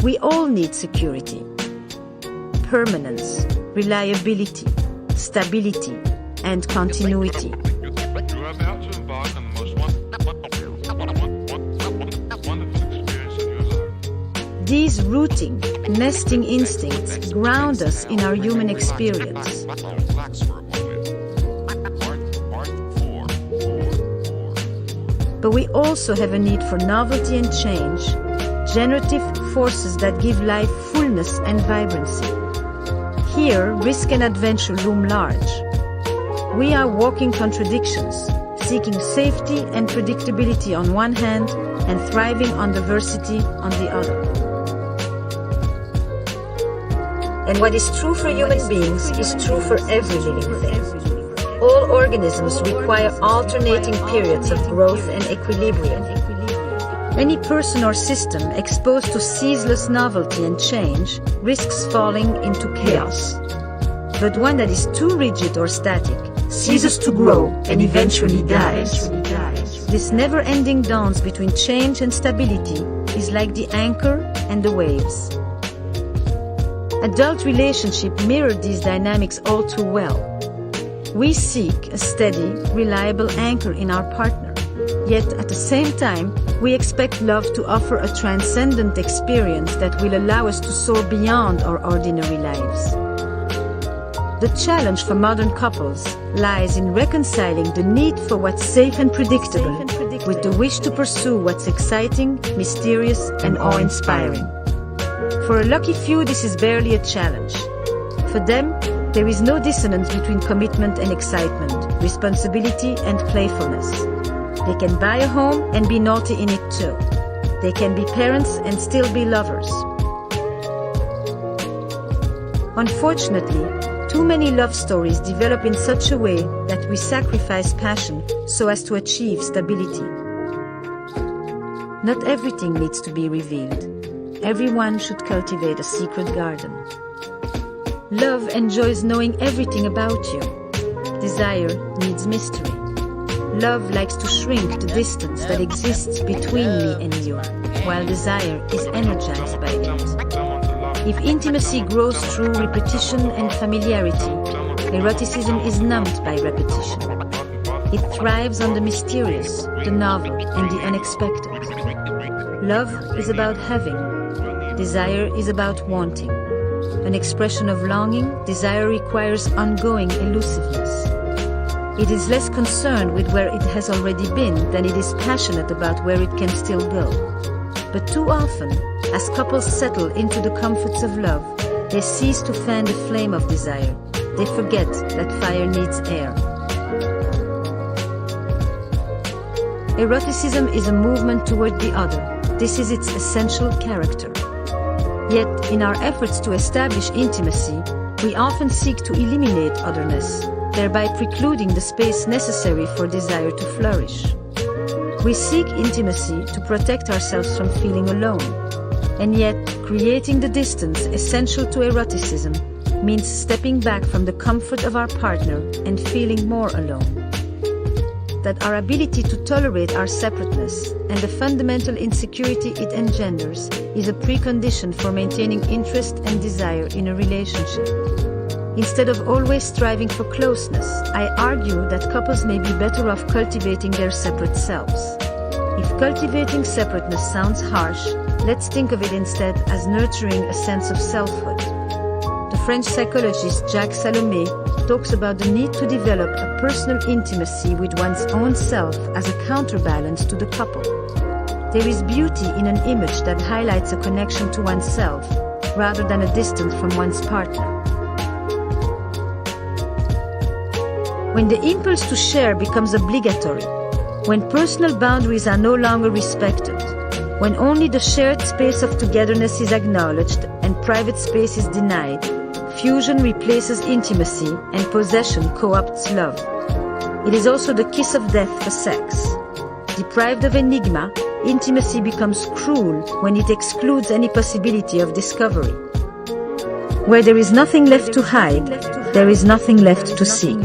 We all need security, permanence, reliability, stability, and continuity. You are about to embark on the most wonderful experience of your life. These rooting, nesting instincts ground us in our human experience. Relax for a moment. Part 4. But we also have a need for novelty and change, generative forces that give life fullness and vibrancy. Here, risk and adventure loom large. We are walking contradictions, seeking safety and predictability on one hand, and thriving on diversity on the other. And what is true for human beings is true for every living thing. All organisms require alternating periods of growth and equilibrium. Any person or system exposed to ceaseless novelty and change risks falling into chaos. But one that is too rigid or static ceases to grow and eventually dies. This never-ending dance between change and stability is like the anchor and the waves. Adult relationships mirror these dynamics all too well. We seek a steady, reliable anchor in our partner. Yet at the same time, we expect love to offer a transcendent experience that will allow us to soar beyond our ordinary lives. The challenge for modern couples lies in reconciling the need for what's safe and predictable with the wish to pursue what's exciting, mysterious, and awe-inspiring. For a lucky few, this is barely a challenge. For them, there is no dissonance between commitment and excitement, responsibility and playfulness. They can buy a home and be naughty in it too. They can be parents and still be lovers. Unfortunately, too many love stories develop in such a way that we sacrifice passion so as to achieve stability. Not everything needs to be revealed. Everyone should cultivate a secret garden. Love enjoys knowing everything about you. Desire needs mystery. Love likes to shrink the distance that exists between me and you, while desire is energized by it. If intimacy grows through repetition and familiarity, eroticism is numbed by repetition. It thrives on the mysterious, the novel, and the unexpected. Love is about having. Desire is about wanting. An expression of longing, desire requires ongoing elusiveness. It is less concerned with where it has already been than it is passionate about where it can still go. But too often, as couples settle into the comforts of love, they cease to fan the flame of desire. They forget that fire needs air. Eroticism is a movement toward the other. This is its essential character. Yet, in our efforts to establish intimacy, we often seek to eliminate otherness, thereby precluding the space necessary for desire to flourish. We seek intimacy to protect ourselves from feeling alone, and yet creating the distance essential to eroticism means stepping back from the comfort of our partner and feeling more alone. That our ability to tolerate our separateness and the fundamental insecurity it engenders is a precondition for maintaining interest and desire in a relationship. Instead of always striving for closeness, I argue that couples may be better off cultivating their separate selves. If cultivating separateness sounds harsh, let's think of it instead as nurturing a sense of selfhood. The French psychologist Jacques Salomé talks about the need to develop a personal intimacy with one's own self as a counterbalance to the couple. There is beauty in an image that highlights a connection to oneself, rather than a distance from one's partner. When the impulse to share becomes obligatory, when personal boundaries are no longer respected, when only the shared space of togetherness is acknowledged and private space is denied, fusion replaces intimacy and possession co-opts love. It is also the kiss of death for sex. Deprived of enigma, intimacy becomes cruel when it excludes any possibility of discovery. Where there is nothing left to hide, there is nothing left to seek.